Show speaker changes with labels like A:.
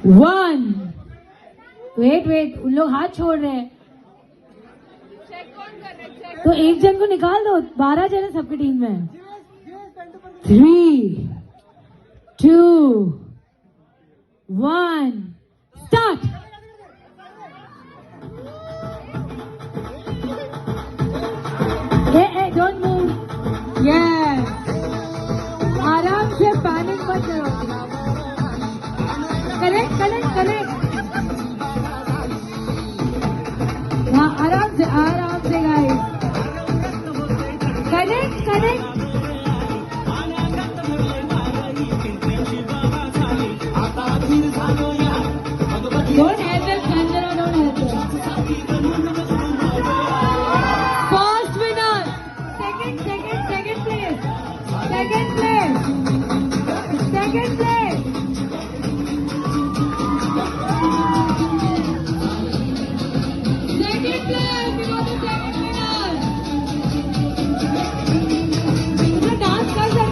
A: 1. Wait उन लोग हाथ छोड़ रहे हैं तो एक जन को निकाल दो. 12 जन है सबकी टीम में. 3, 2, 1, स्टार्ट. Don't move. आराम से, पैनिक मत करो. करेक्ट. हाँ, आराम से guys. Correct. Don't help them, Sanjana, don't help them. First winner. Second place. Second place.